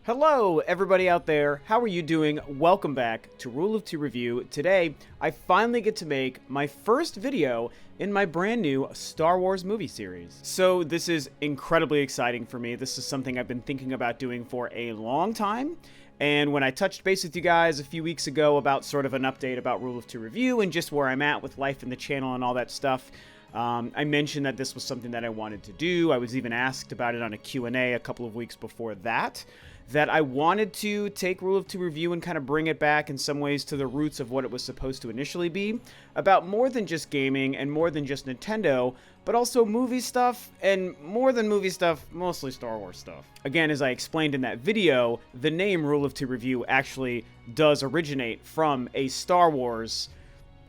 Hello, everybody out there. How are you doing? Welcome back to Rule of Two Review. Today, I finally get to make my first video in my brand new Star Wars movie series. So this is incredibly exciting for me. This is something I've been thinking about doing for a long time. And when I touched base with you guys a few weeks ago about sort of an update about Rule of Two Review and just where I'm at with life in the channel and all that stuff, I mentioned that this was something that I wanted to do. I was even asked about it on a Q&A a couple of weeks before that I wanted to take Rule of Two Review and kind of bring it back in some ways to the roots of what it was supposed to initially be, about more than just gaming and more than just Nintendo, but also movie stuff, and more than movie stuff, mostly Star Wars stuff. Again, as I explained in that video, the name Rule of Two Review actually does originate from a Star Wars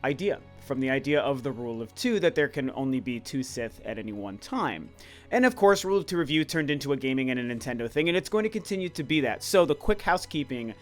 idea. From the idea of the Rule of Two, that there can only be two Sith at any one time. And of course, Rule of Two Review turned into a gaming and a Nintendo thing, and it's going to continue to be that. So the quick housekeeping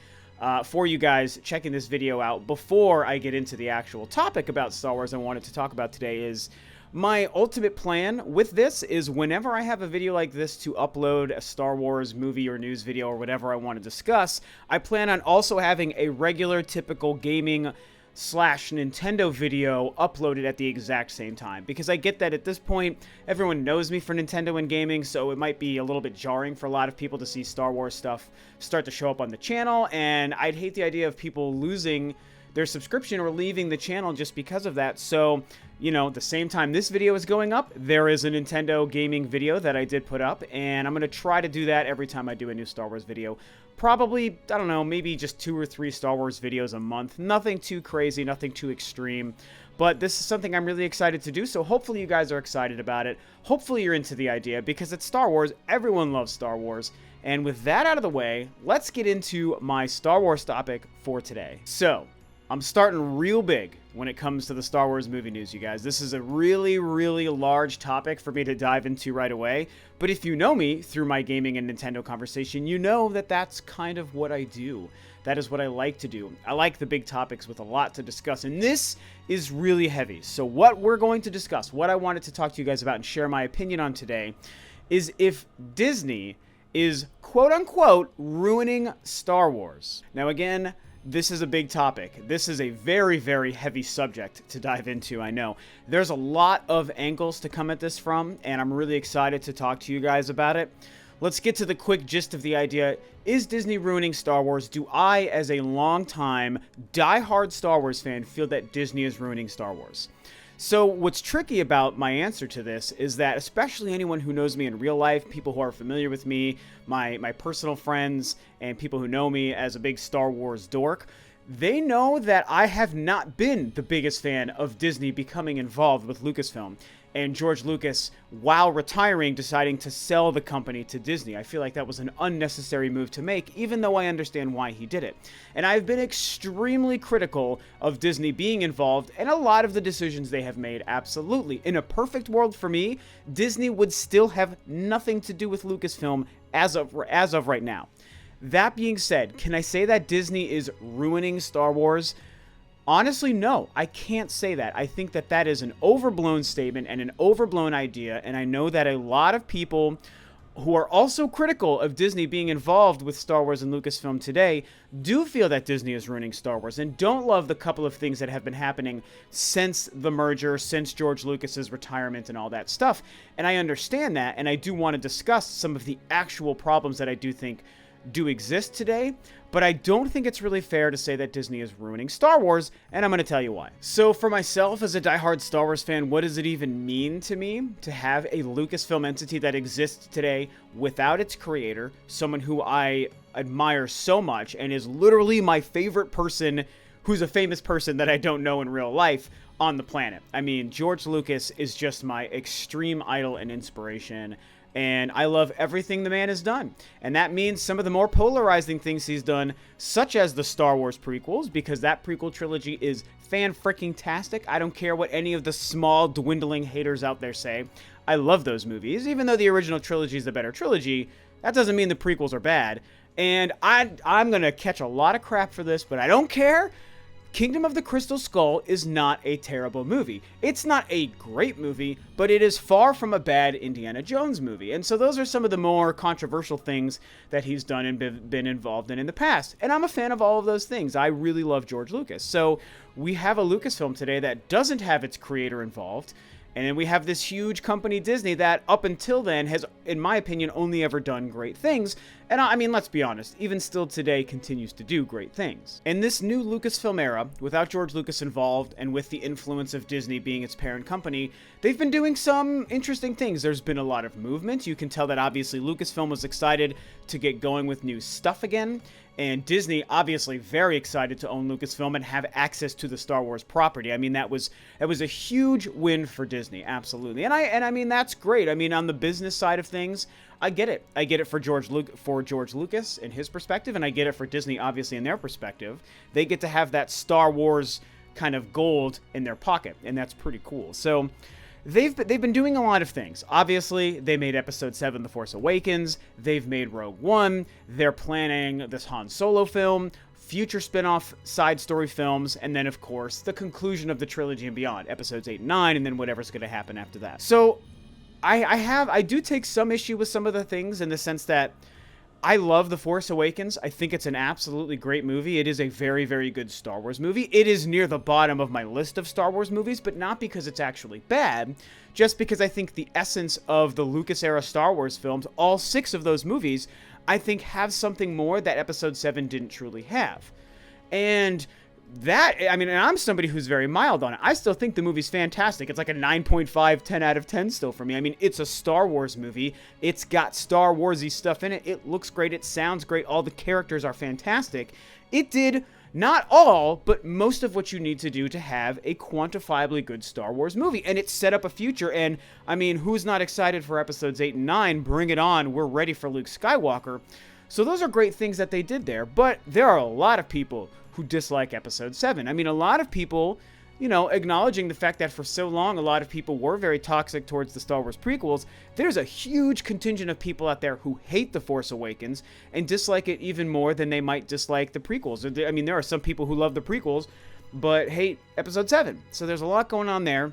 for you guys checking this video out before I get into the actual topic about Star Wars I wanted to talk about today is my ultimate plan with this is whenever I have a video like this to upload a Star Wars movie or news video or whatever I want to discuss, I plan on also having a regular, typical gaming / Nintendo video uploaded at the exact same time, because I get that at this point everyone knows me for Nintendo and gaming, so it might be a little bit jarring for a lot of people to see Star Wars stuff start to show up on the channel, and I'd hate the idea of people losing their subscription or leaving the channel just because of that. So, you know, the same time this video is going up, there is a Nintendo gaming video that I did put up, and I'm going to try to do that every time I do a new Star Wars video. Probably, I don't know, maybe just 2 or 3 Star Wars videos a month. Nothing too crazy, nothing too extreme. But this is something I'm really excited to do, so hopefully you guys are excited about it. Hopefully you're into the idea, because it's Star Wars. Everyone loves Star Wars. And with that out of the way, let's get into my Star Wars topic for today. So, I'm starting real big when it comes to the Star Wars movie news, you guys. This is a really, really large topic for me to dive into right away. But if you know me through my gaming and Nintendo conversation, you know that that's kind of what I do. That is what I like to do. I like the big topics with a lot to discuss, and this is really heavy. So what we're going to discuss, what I wanted to talk to you guys about and share my opinion on today, is if Disney is quote-unquote ruining Star Wars. Now again, this is a big topic. This is a very, very heavy subject to dive into, I know. There's a lot of angles to come at this from, and I'm really excited to talk to you guys about it. Let's get to the quick gist of the idea. Is Disney ruining Star Wars? Do I, as a longtime, diehard Star Wars fan, feel that Disney is ruining Star Wars? So what's tricky about my answer to this is that, especially anyone who knows me in real life, people who are familiar with me, my personal friends, and people who know me as a big Star Wars dork, they know that I have not been the biggest fan of Disney becoming involved with Lucasfilm. And George Lucas, while retiring, deciding to sell the company to Disney. I feel like that was an unnecessary move to make, even though I understand why he did it. And I've been extremely critical of Disney being involved in a lot of the decisions they have made, absolutely. In a perfect world for me, Disney would still have nothing to do with Lucasfilm as of right now. That being said, can I say that Disney is ruining Star Wars? Honestly, no, I can't say that. I think that that is an overblown statement and an overblown idea, and I know that a lot of people who are also critical of Disney being involved with Star Wars and Lucasfilm today do feel that Disney is ruining Star Wars and don't love the couple of things that have been happening since the merger, since George Lucas's retirement and all that stuff. And I understand that, and I do want to discuss some of the actual problems that I do think do exist today, but I don't think it's really fair to say that Disney is ruining Star Wars, and I'm going to tell you why. So for myself as a diehard Star Wars fan, what does it even mean to me to have a Lucasfilm entity that exists today without its creator, someone who I admire so much and is literally my favorite person who's a famous person that I don't know in real life on the planet? I mean, George Lucas is just my extreme idol and inspiration, and I love everything the man has done. And that means some of the more polarizing things he's done, such as the Star Wars prequels, because that prequel trilogy is fan-freaking-tastic. I don't care what any of the small, dwindling haters out there say. I love those movies. Even though the original trilogy is the better trilogy, that doesn't mean the prequels are bad. And I'm going to catch a lot of crap for this, but I don't care, Kingdom of the Crystal Skull is not a terrible movie. It's not a great movie, but it is far from a bad Indiana Jones movie. And so those are some of the more controversial things that he's done and been involved in the past. And I'm a fan of all of those things. I really love George Lucas. So we have a Lucasfilm today that doesn't have its creator involved. And then we have this huge company, Disney, that up until then has, in my opinion, only ever done great things. And I mean, let's be honest, even still today continues to do great things. In this new Lucasfilm era, without George Lucas involved and with the influence of Disney being its parent company, they've been doing some interesting things. There's been a lot of movement. You can tell that obviously Lucasfilm was excited to get going with new stuff again. And Disney, obviously, very excited to own Lucasfilm and have access to the Star Wars property. I mean, that was a huge win for Disney, absolutely. And I mean, that's great. I mean, on the business side of things, I get it. I get it for George Lucas in his perspective, and I get it for Disney, obviously, in their perspective. They get to have that Star Wars kind of gold in their pocket, and that's pretty cool. So they've been doing a lot of things. Obviously, they made Episode 7, The Force Awakens. They've made Rogue One. They're planning this Han Solo film, future spin-off side story films, and then, of course, the conclusion of the trilogy and beyond, Episodes 8 and 9, and then whatever's going to happen after that. So I do take some issue with some of the things in the sense that I love The Force Awakens. I think it's an absolutely great movie. It is a very, very good Star Wars movie. It is near the bottom of my list of Star Wars movies, but not because it's actually bad, just because I think the essence of the Lucas-era Star Wars films, all 6 of those movies, I think have something more that Episode 7 didn't truly have. And that, I mean, and I'm somebody who's very mild on it. I still think the movie's fantastic. It's like a 9.5, 10 out of 10 still for me. I mean, it's a Star Wars movie. It's got Star Wars-y stuff in it. It looks great. It sounds great. All the characters are fantastic. It did not all, but most of what you need to do to have a quantifiably good Star Wars movie. And it set up a future. And, I mean, who's not excited for Episodes 8 and 9? Bring it on. We're ready for Luke Skywalker. So those are great things that they did there. But there are a lot of people who dislike Episode 7. I mean, a lot of people, you know, acknowledging the fact that for so long, a lot of people were very toxic towards the Star Wars prequels. There's a huge contingent of people out there who hate The Force Awakens and dislike it even more than they might dislike the prequels. I mean, there are some people who love the prequels, but hate Episode 7. So there's a lot going on there.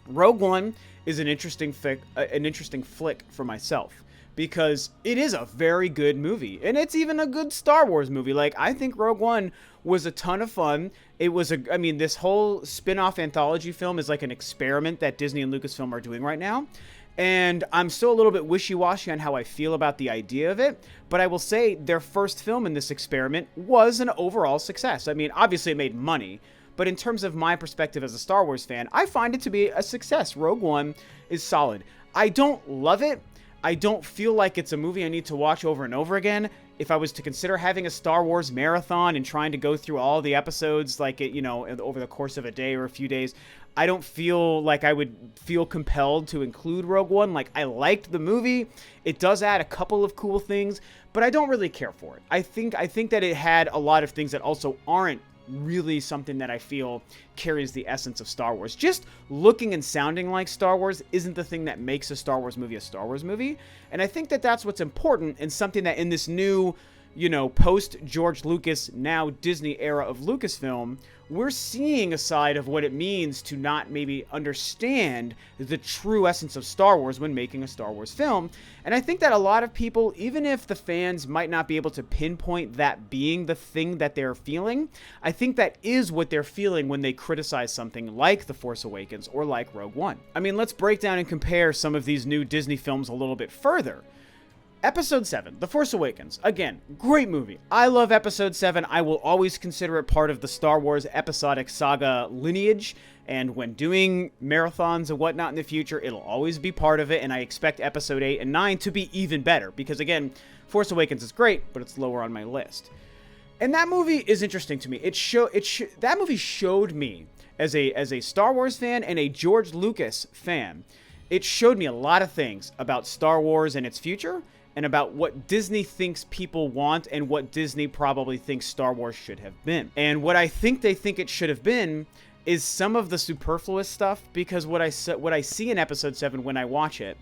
Rogue One is an interesting flick for myself, because it is a very good movie, and it's even a good Star Wars movie. Like, I think Rogue One was a ton of fun. It was I mean, this whole spin-off anthology film is like an experiment that Disney and Lucasfilm are doing right now, and I'm still a little bit wishy-washy on how I feel about the idea of it, but I will say their first film in this experiment was an overall success. I mean, obviously it made money, but in terms of my perspective as a Star Wars fan, I find it to be a success. Rogue One is solid. I don't love it. I don't feel like it's a movie I need to watch over and over again. If I was to consider having a Star Wars marathon and trying to go through all the episodes, like, you know, over the course of a day or a few days, I don't feel like I would feel compelled to include Rogue One. Like, I liked the movie. It does add a couple of cool things, but I don't really care for it. I think that it had a lot of things that also aren't really something that I feel carries the essence of Star Wars. Just looking and sounding like Star Wars isn't the thing that makes a Star Wars movie a Star Wars movie. And I think that that's what's important, and something that in this new, you know, post-George Lucas, now Disney era of Lucasfilm, we're seeing a side of what it means to not maybe understand the true essence of Star Wars when making a Star Wars film. And I think that a lot of people, even if the fans might not be able to pinpoint that being the thing that they're feeling, I think that is what they're feeling when they criticize something like The Force Awakens or like Rogue One. I mean, let's break down and compare some of these new Disney films a little bit further. Episode 7, The Force Awakens. Again, great movie. I love Episode 7. I will always consider it part of the Star Wars episodic saga lineage. And when doing marathons and whatnot in the future, it'll always be part of it. And I expect Episode 8 and 9 to be even better. Because again, Force Awakens is great, but it's lower on my list. And that movie is interesting to me. That movie showed me, as a Star Wars fan and a George Lucas fan, it showed me a lot of things about Star Wars and its future, and about what Disney thinks people want and what Disney probably thinks Star Wars should have been. And what I think they think it should have been is some of the superfluous stuff, because what I see in Episode 7 when I watch it,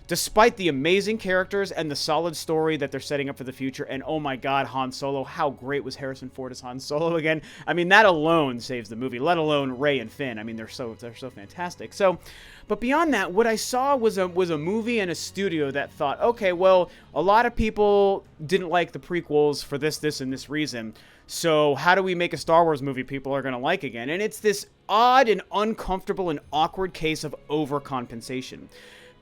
despite the amazing characters and the solid story that they're setting up for the future. And oh my God, Han Solo, how great was Harrison Ford as Han Solo again? I mean, that alone saves the movie, let alone Rey and Finn. I mean, they're so fantastic. So, but beyond that, what I saw was a movie and a studio that thought, okay, well, a lot of people didn't like the prequels for this, and this reason. So how do we make a Star Wars movie people are going to like again? And it's this odd and uncomfortable and awkward case of overcompensation,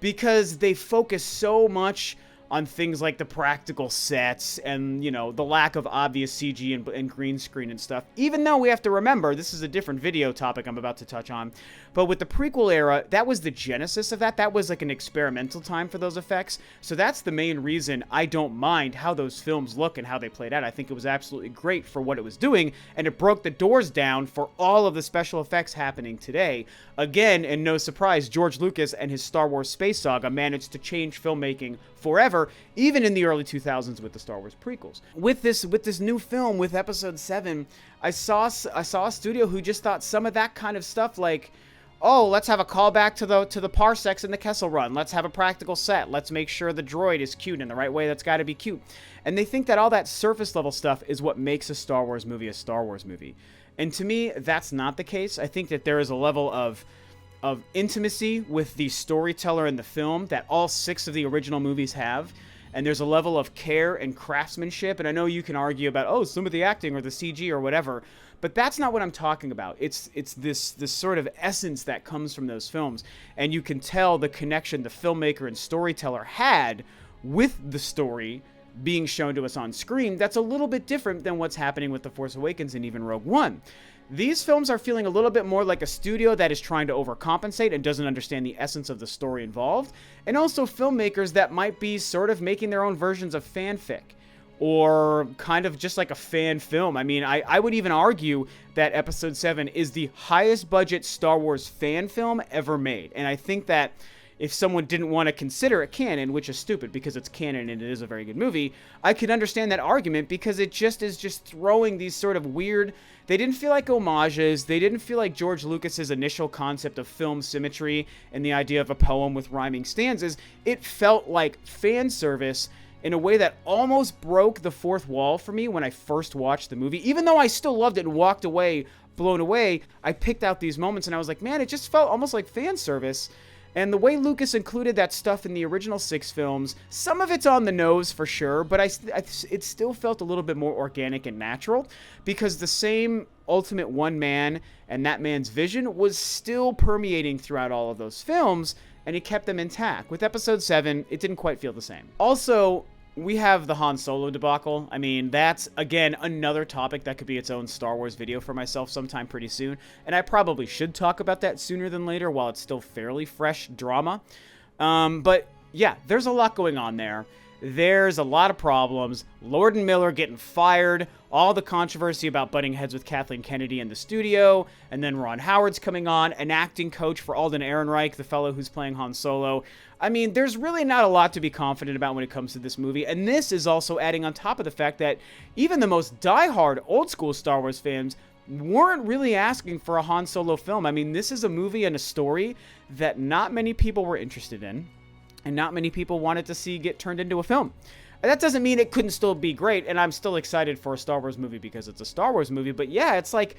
because they focus so much on things like the practical sets and, you know, the lack of obvious CG and green screen and stuff. Even though we have to remember, this is a different video topic I'm about to touch on, but with the prequel era, that was the genesis of that. That was like an experimental time for those effects. So that's the main reason I don't mind how those films look and how they played out. I think it was absolutely great for what it was doing, and it broke the doors down for all of the special effects happening today. Again, and no surprise, George Lucas and his Star Wars space saga managed to change filmmaking forever, even in the early 2000s with the Star Wars prequels. With this new film, with Episode 7, I saw a studio who just thought some of that kind of stuff, like, oh, let's have a callback to the parsecs in the Kessel Run. Let's have a practical set. Let's make sure the droid is cute in the right way that's got to be cute. And they think that all that surface level stuff is what makes a Star Wars movie a Star Wars movie. And to me, that's not the case. I think that there is a level of intimacy with the storyteller in the film that all 6 of the original movies have. And there's a level of care and craftsmanship. And I know you can argue about, oh, some of the acting or the CG or whatever, but that's not what I'm talking about. It's this sort of essence that comes from those films. And you can tell the connection the filmmaker and storyteller had with the story being shown to us on screen. That's a little bit different than what's happening with The Force Awakens and even Rogue One. These films are feeling a little bit more like a studio that is trying to overcompensate and doesn't understand the essence of the story involved, and also filmmakers that might be sort of making their own versions of fanfic, or kind of just like a fan film. I mean, I would even argue that Episode 7 is the highest budget Star Wars fan film ever made, and I think that if someone didn't want to consider it canon, which is stupid because it's canon and it is a very good movie, I could understand that argument, because it just is just throwing these sort of weird, they didn't feel like homages, they didn't feel like George Lucas's initial concept of film symmetry and the idea of a poem with rhyming stanzas. It felt like fan service in a way that almost broke the fourth wall for me when I first watched the movie. Even though I still loved it and walked away blown away, I picked out these moments and I was like, man, it just felt almost like fan service. And the way Lucas included that stuff in the original 6 films, some of it's on the nose for sure, but it still felt a little bit more organic and natural, because the same ultimate one man and that man's vision was still permeating throughout all of those films, and it kept them intact. With Episode 7, it didn't quite feel the same. Also, we have the Han Solo debacle. I mean, that's, again, another topic that could be its own Star Wars video for myself sometime pretty soon. And I probably should talk about that sooner than later while it's still fairly fresh drama. But yeah, there's a lot going on there. There's a lot of problems. Lord and Miller getting fired, all the controversy about butting heads with Kathleen Kennedy in the studio, and then Ron Howard's coming on, an acting coach for Alden Ehrenreich, the fellow who's playing Han Solo. I mean, there's really not a lot to be confident about when it comes to this movie, and this is also adding on top of the fact that even the most diehard old-school Star Wars fans weren't really asking for a Han Solo film. I mean, this is a movie and a story that not many people were interested in, and not many people wanted to see get turned into a film. That doesn't mean it couldn't still be great, and I'm still excited for a Star Wars movie because it's a Star Wars movie, but yeah, it's like,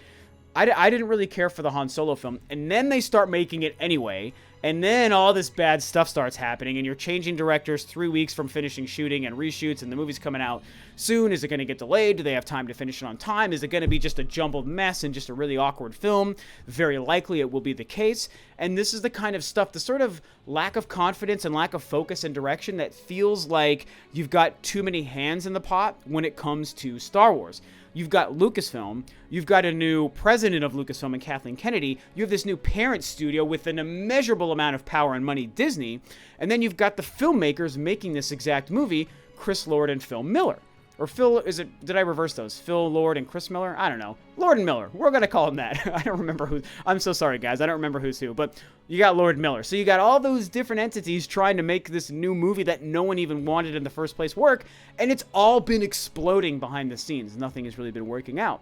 I didn't really care for the Han Solo film, and then they start making it anyway, and then all this bad stuff starts happening, and you're changing directors 3 weeks from finishing shooting and reshoots, and the movie's coming out soon. Is it going to get delayed? Do they have time to finish it on time? Is it going to be just a jumbled mess and just a really awkward film? Very likely it will be the case, and this is the kind of stuff, the sort of lack of confidence and lack of focus and direction that feels like you've got too many hands in the pot when it comes to Star Wars. You've got Lucasfilm, you've got a new president of Lucasfilm and Kathleen Kennedy, you have this new parent studio with an immeasurable amount of power and money, Disney, and then you've got the filmmakers making this exact movie, Chris Lord and Phil Miller. Or Phil, did I reverse those? Phil Lord and Chris Miller? I don't know. Lord and Miller. We're going to call him that. I don't remember who. I'm so sorry, guys. I don't remember who's who. But you got Lord Miller. So you got all those different entities trying to make this new movie that no one even wanted in the first place work. And it's all been exploding behind the scenes. Nothing has really been working out.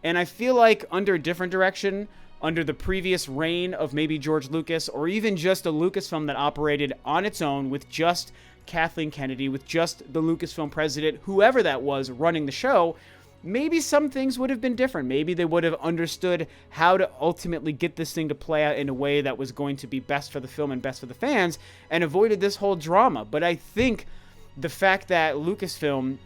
And I feel like under a different direction, under the previous reign of maybe George Lucas, or even just a Lucasfilm that operated on its own with just Kathleen Kennedy, with just the Lucasfilm president, whoever that was running the show, maybe some things would have been different. Maybe they would have understood how to ultimately get this thing to play out in a way that was going to be best for the film and best for the fans, and avoided this whole drama. But I think the fact that Lucasfilm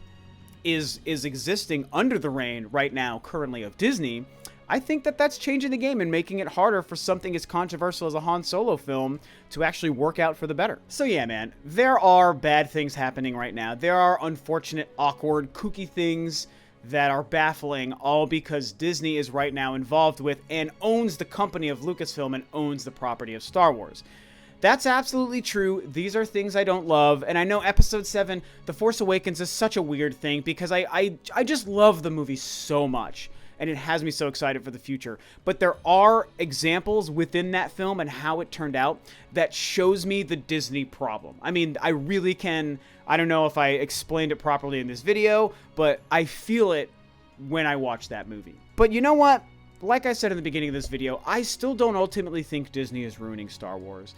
is existing under the reign right now, currently, of Disney, I think that that's changing the game and making it harder for something as controversial as a Han Solo film to actually work out for the better. So yeah, man, there are bad things happening right now. There are unfortunate, awkward, kooky things that are baffling, all because Disney is right now involved with and owns the company of Lucasfilm and owns the property of Star Wars. That's absolutely true. These are things I don't love. And I know Episode 7, The Force Awakens, is such a weird thing because I just love the movie so much. And it has me so excited for the future. But there are examples within that film and how it turned out that shows me the Disney problem. I mean, I really can... I don't know if I explained it properly in this video, but I feel it when I watch that movie. But you know what? Like I said in the beginning of this video, I still don't ultimately think Disney is ruining Star Wars.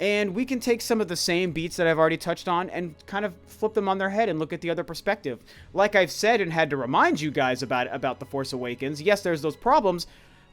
And we can take some of the same beats that I've already touched on and kind of flip them on their head and look at the other perspective. Like I've said and had to remind you guys about The Force Awakens, yes, there's those problems,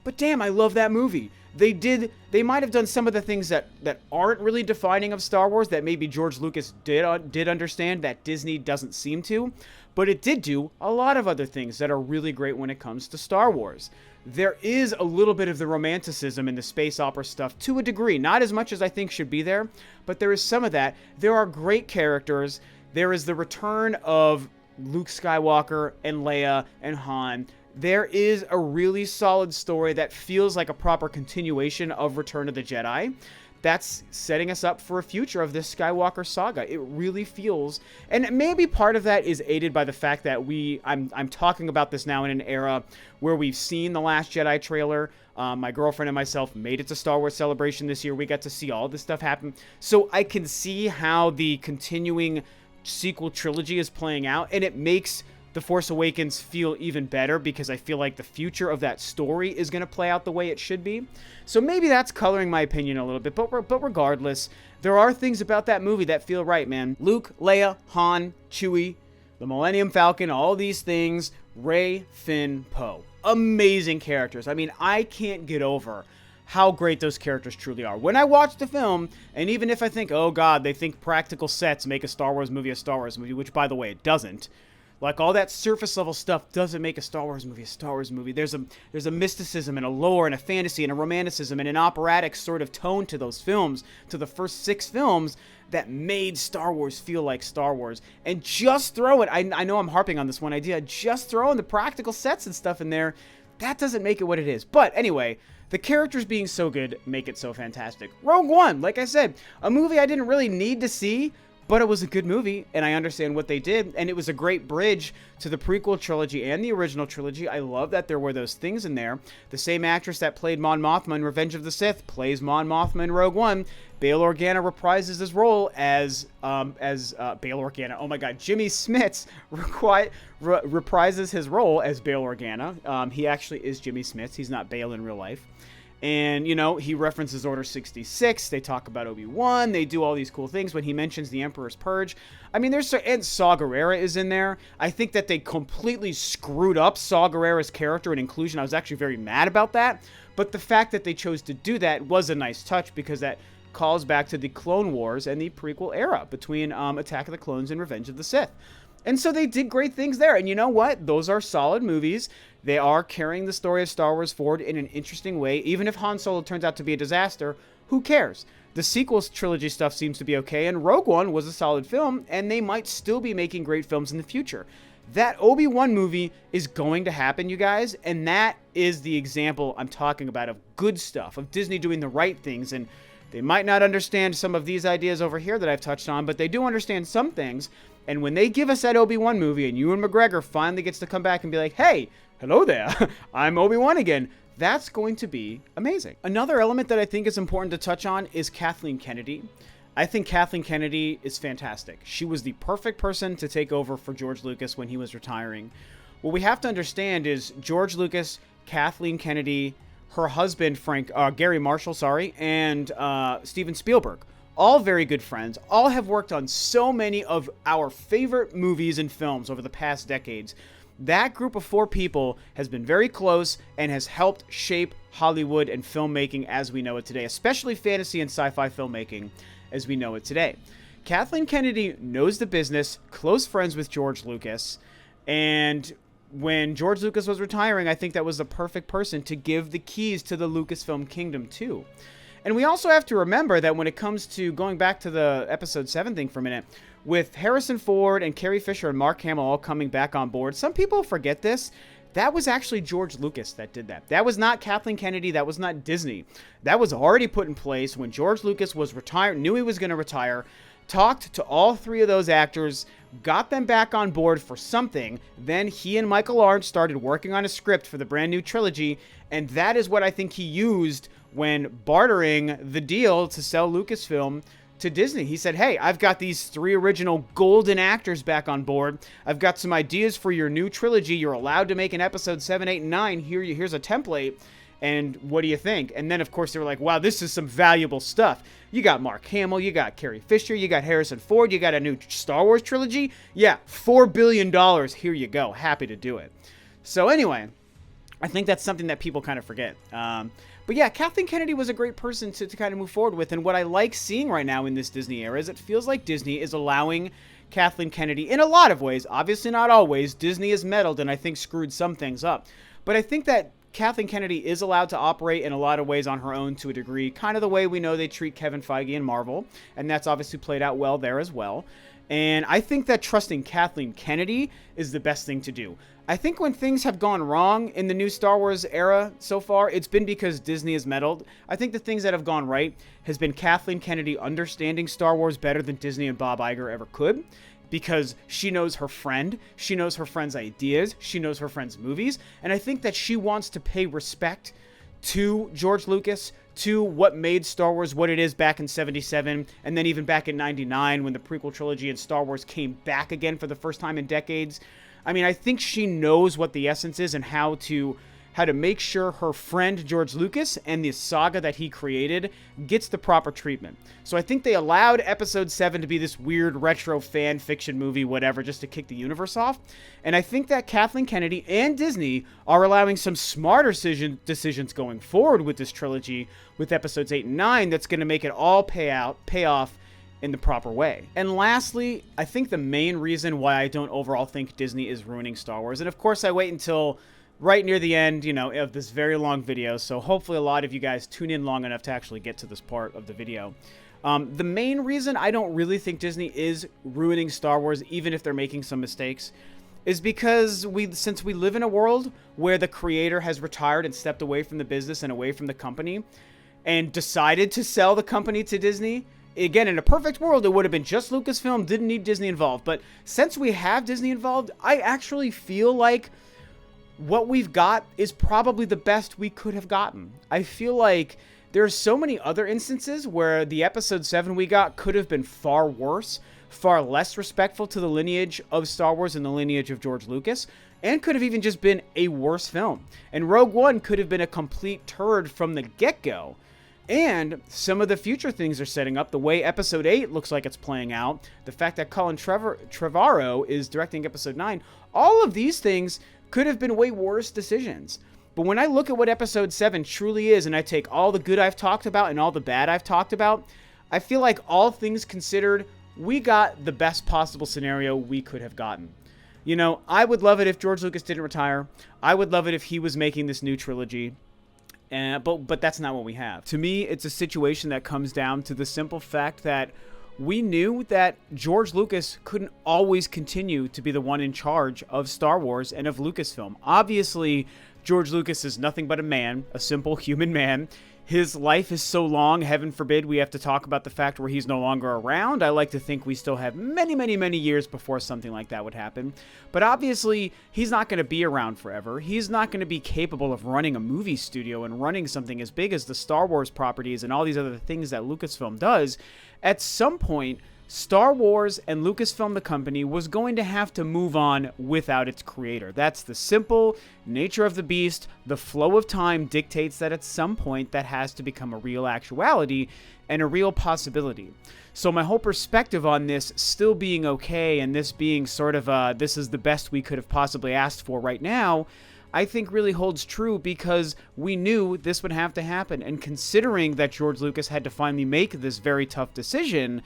but damn, I love that movie. They might have done some of the things that aren't really defining of Star Wars that maybe George Lucas did understand that Disney doesn't seem to, but it did do a lot of other things that are really great when it comes to Star Wars. There is a little bit of the romanticism in the space opera stuff to a degree, not as much as I think should be there, but there is some of that. There are great characters. There is the return of Luke Skywalker and Leia and Han. There is a really solid story that feels like a proper continuation of Return of the Jedi. That's setting us up for a future of this Skywalker saga. It really feels, and maybe part of that is aided by the fact that I'm talking about this now in an era where we've seen The Last Jedi trailer. My girlfriend and myself made it to Star Wars Celebration this year. We got to see all this stuff happen. So I can see how the continuing sequel trilogy is playing out, and it makes The Force Awakens feel even better because I feel like the future of that story is going to play out the way it should be. So maybe that's coloring my opinion a little bit, but regardless, there are things about that movie that feel right, man. Luke, Leia, Han, Chewie, the Millennium Falcon, all these things, Rey, Finn, Poe. Amazing characters. I mean, I can't get over how great those characters truly are. When I watch the film, and even if I think, oh god, they think practical sets make a Star Wars movie a Star Wars movie, which by the way, it doesn't. Like, all that surface level stuff doesn't make a Star Wars movie a Star Wars movie. There's a mysticism and a lore and a fantasy and a romanticism and an operatic sort of tone to those films, to the first 6 films, that made Star Wars feel like Star Wars. And just throw it, I know I'm harping on this one idea, just throwing the practical sets and stuff in there, that doesn't make it what it is. But anyway, the characters being so good make it so fantastic. Rogue One, like I said, a movie I didn't really need to see, but it was a good movie, and I understand what they did, and it was a great bridge to the prequel trilogy and the original trilogy. I love that there were those things in there. The same actress that played Mon Mothma in Revenge of the Sith plays Mon Mothma in Rogue One. Bail Organa reprises his role as Bail Organa. Oh my God, Jimmy Smits reprises his role as Bail Organa. He actually is Jimmy Smits. He's not Bail in real life. And, you know, he references Order 66. They talk about Obi-Wan. They do all these cool things when he mentions the Emperor's Purge. I mean, and Saw Gerrera is in there. I think that they completely screwed up Saw Gerrera's character and inclusion. I was actually very mad about that. But the fact that they chose to do that was a nice touch because that calls back to the Clone Wars and the prequel era between Attack of the Clones and Revenge of the Sith. And so they did great things there. And you know what? Those are solid movies. They are carrying the story of Star Wars forward in an interesting way. Even if Han Solo turns out to be a disaster, who cares? The sequels trilogy stuff seems to be okay, and Rogue One was a solid film, and they might still be making great films in the future. That Obi-Wan movie is going to happen, you guys, and that is the example I'm talking about of good stuff, of Disney doing the right things. And they might not understand some of these ideas over here that I've touched on, but they do understand some things. And when they give us that Obi-Wan movie and Ewan McGregor finally gets to come back and be like, hey, hello there, I'm Obi-Wan again, that's going to be amazing. Another element that I think is important to touch on is Kathleen Kennedy. I think Kathleen Kennedy is fantastic. She was the perfect person to take over for George Lucas when he was retiring. What we have to understand is George Lucas, Kathleen Kennedy, her husband, Gary Marshall, and Steven Spielberg. All very good friends, all have worked on so many of our favorite movies and films over the past decades. That group of 4 people has been very close and has helped shape Hollywood and filmmaking as we know it today, especially fantasy and sci-fi filmmaking as we know it today. Kathleen Kennedy knows the business, close friends with George Lucas, and when George Lucas was retiring, I think that was the perfect person to give the keys to the Lucasfilm kingdom to. And we also have to remember that when it comes to going back to the episode 7 thing for a minute, with Harrison Ford and Carrie Fisher and Mark Hamill all coming back on board, some people forget this. That was actually George Lucas that did that. That was not Kathleen Kennedy. That was not Disney. That was already put in place when George Lucas was retired, knew he was going to retire, talked to all 3 of those actors, got them back on board for something. Then he and Michael Lawrence started working on a script for the brand new trilogy, and that is what I think he used when bartering the deal to sell Lucasfilm to Disney. He said, hey, I've got these 3 original golden actors back on board. I've got some ideas for your new trilogy. You're allowed to make an episode 7, 8, and 9. Here's a template. And what do you think? And then, of course, they were like, wow, this is some valuable stuff. You got Mark Hamill, you got Carrie Fisher, you got Harrison Ford, you got a new Star Wars trilogy. Yeah, $4 billion. Here you go. Happy to do it. So anyway, I think that's something that people kind of forget. But yeah, Kathleen Kennedy was a great person to kind of move forward with. And what I like seeing right now in this Disney era is it feels like Disney is allowing Kathleen Kennedy, in a lot of ways, obviously not always, Disney has meddled and I think screwed some things up. But I think that Kathleen Kennedy is allowed to operate in a lot of ways on her own to a degree, kind of the way we know they treat Kevin Feige and Marvel. And that's obviously played out well there as well. And I think that trusting Kathleen Kennedy is the best thing to do. I think when things have gone wrong in the new Star Wars era so far, it's been because Disney has meddled. I think the things that have gone right has been Kathleen Kennedy understanding Star Wars better than Disney and Bob Iger ever could, because she knows her friend, she knows her friend's ideas, she knows her friend's movies, and I think that she wants to pay respect to George Lucas, to what made Star Wars what it is back in 77, and then even back in 99 when the prequel trilogy and Star Wars came back again for the first time in decades. I mean, I think she knows what the essence is and how to make sure her friend George Lucas and the saga that he created gets the proper treatment. So I think they allowed Episode 7 to be this weird retro fan fiction movie, whatever, just to kick the universe off. And I think that Kathleen Kennedy and Disney are allowing some smarter decisions going forward with this trilogy, with Episodes 8 and 9, that's going to make it all pay off in the proper way. And lastly, I think the main reason why I don't overall think Disney is ruining Star Wars, and of course I wait until right near the end, of this very long video, so hopefully a lot of you guys tune in long enough to actually get to this part of the video. The main reason I don't really think Disney is ruining Star Wars, even if they're making some mistakes, is because since we live in a world where the creator has retired and stepped away from the business and away from the company, and decided to sell the company to Disney. Again, in a perfect world, it would have been just Lucasfilm, didn't need Disney involved. But since we have Disney involved, I actually feel like what we've got is probably the best we could have gotten. I feel like there's so many other instances where the Episode 7 we got could have been far worse, far less respectful to the lineage of Star Wars and the lineage of George Lucas, and could have even just been a worse film. And Rogue One could have been a complete turd from the get-go. And some of the future things are setting up, the way Episode 8 looks like it's playing out, the fact that Colin Trevorrow is directing Episode 9, all of these things could have been way worse decisions. But when I look at what Episode 7 truly is, and I take all the good I've talked about and all the bad I've talked about, I feel like all things considered, we got the best possible scenario we could have gotten. I would love it if George Lucas didn't retire. I would love it if he was making this new trilogy. But that's not what we have. To me, it's a situation that comes down to the simple fact that we knew that George Lucas couldn't always continue to be the one in charge of Star Wars and of Lucasfilm. Obviously, George Lucas is nothing but a man, a simple human man. His life is so long, heaven forbid we have to talk about the fact where he's no longer around. I like to think we still have many, many, many years before something like that would happen. But obviously, he's not going to be around forever. He's not going to be capable of running a movie studio and running something as big as the Star Wars properties and all these other things that Lucasfilm does. At some point, Star Wars and Lucasfilm, the company, was going to have to move on without its creator. That's the simple nature of the beast. The flow of time dictates that at some point that has to become a real actuality and a real possibility. So my whole perspective on this still being okay and this being sort of this is the best we could have possibly asked for right now, I think really holds true because we knew this would have to happen. And considering that George Lucas had to finally make this very tough decision,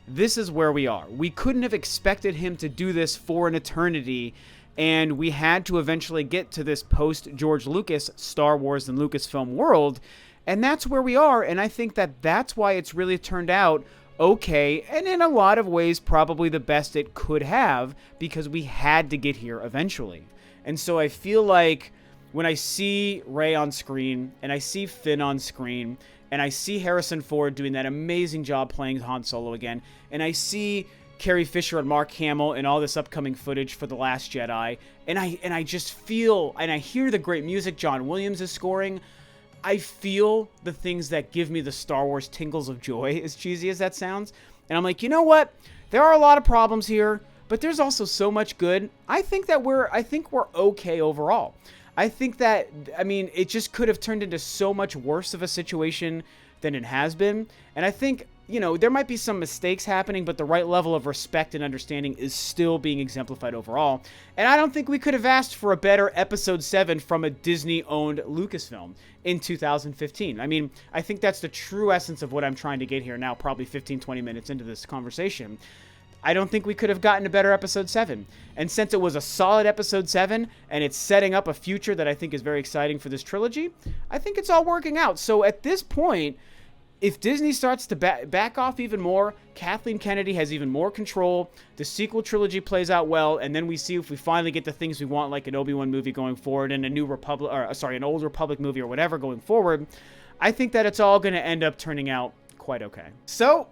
this is where we are. We couldn't have expected him to do this for an eternity, and we had to eventually get to this post-George Lucas Star Wars and Lucasfilm world, and that's where we are, and I think that that's why it's really turned out okay, and in a lot of ways probably the best it could have, because we had to get here eventually. And so I feel like when I see Rey on screen, and I see Finn on screen, and I see Harrison Ford doing that amazing job playing Han Solo again, and I see Carrie Fisher and Mark Hamill in all this upcoming footage for The Last Jedi, and I just feel, and I hear the great music John Williams is scoring, I feel the things that give me the Star Wars tingles of joy, as cheesy as that sounds, and I'm like, you know what? There are a lot of problems here, but there's also so much good. I think we're okay overall. I think that, I mean, it just could have turned into so much worse of a situation than it has been. And I think, you know, there might be some mistakes happening, but the right level of respect and understanding is still being exemplified overall. And I don't think we could have asked for a better Episode 7 from a Disney-owned Lucasfilm in 2015. I mean, I think that's the true essence of what I'm trying to get here now, probably 15, 20 minutes into this conversation. I don't think we could have gotten a better Episode 7. And since it was a solid Episode 7, and it's setting up a future that I think is very exciting for this trilogy, I think it's all working out. So at this point, if Disney starts to back off even more, Kathleen Kennedy has even more control, the sequel trilogy plays out well, and then we see if we finally get the things we want, like an Obi-Wan movie going forward, and an Old Republic movie or whatever going forward, I think that it's all going to end up turning out quite okay. So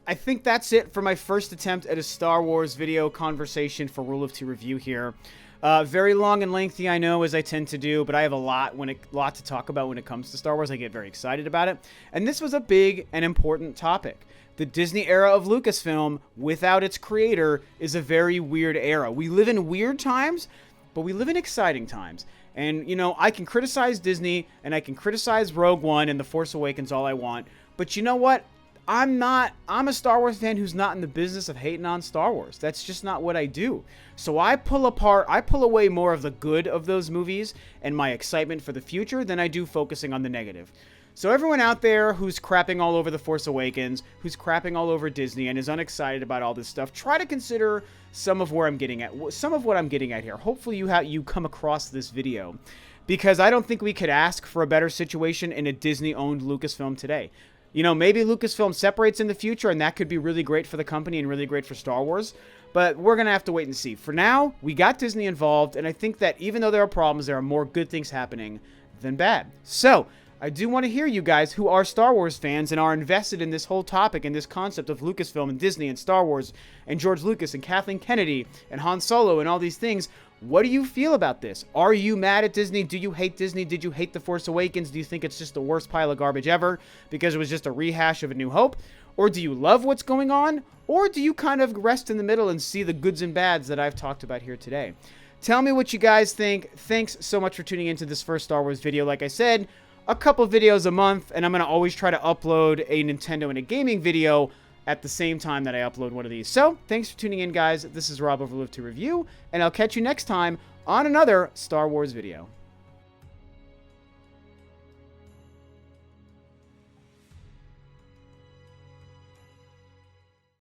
I think that's it for my first attempt at a Star Wars video conversation for Rule of Two review here. Very long and lengthy, I know, as I tend to do, but I have a lot to talk about when it comes to Star Wars. I get very excited about it. And this was a big and important topic. The Disney era of Lucasfilm, without its creator, is a very weird era. We live in weird times, but we live in exciting times. And, you know, I can criticize Disney, and I can criticize Rogue One and The Force Awakens all I want, but you know what? I'm a Star Wars fan who's not in the business of hating on Star Wars. That's just not what I do. So I pull away more of the good of those movies and my excitement for the future than I do focusing on the negative. So everyone out there who's crapping all over The Force Awakens, who's crapping all over Disney and is unexcited about all this stuff, try to consider some of what I'm getting at here. Hopefully you come across this video, because I don't think we could ask for a better situation in a Disney-owned Lucasfilm today. You know, maybe Lucasfilm separates in the future, and that could be really great for the company and really great for Star Wars. But we're going to have to wait and see. For now, we got Disney involved, and I think that even though there are problems, there are more good things happening than bad. So, I do want to hear you guys who are Star Wars fans and are invested in this whole topic and this concept of Lucasfilm and Disney and Star Wars and George Lucas and Kathleen Kennedy and Han Solo and all these things. What do you feel about this? Are you mad at Disney? Do you hate Disney? Did you hate The Force Awakens? Do you think it's just the worst pile of garbage ever because it was just a rehash of A New Hope? Or do you love what's going on? Or do you kind of rest in the middle and see the goods and bads that I've talked about here today? Tell me what you guys think. Thanks so much for tuning into this first Star Wars video. Like I said, a couple videos a month, and I'm going to always try to upload a Nintendo and a gaming video at the same time that I upload one of these. So, thanks for tuning in, guys. This is Rob of Rule of Two Review, and I'll catch you next time on another Star Wars video.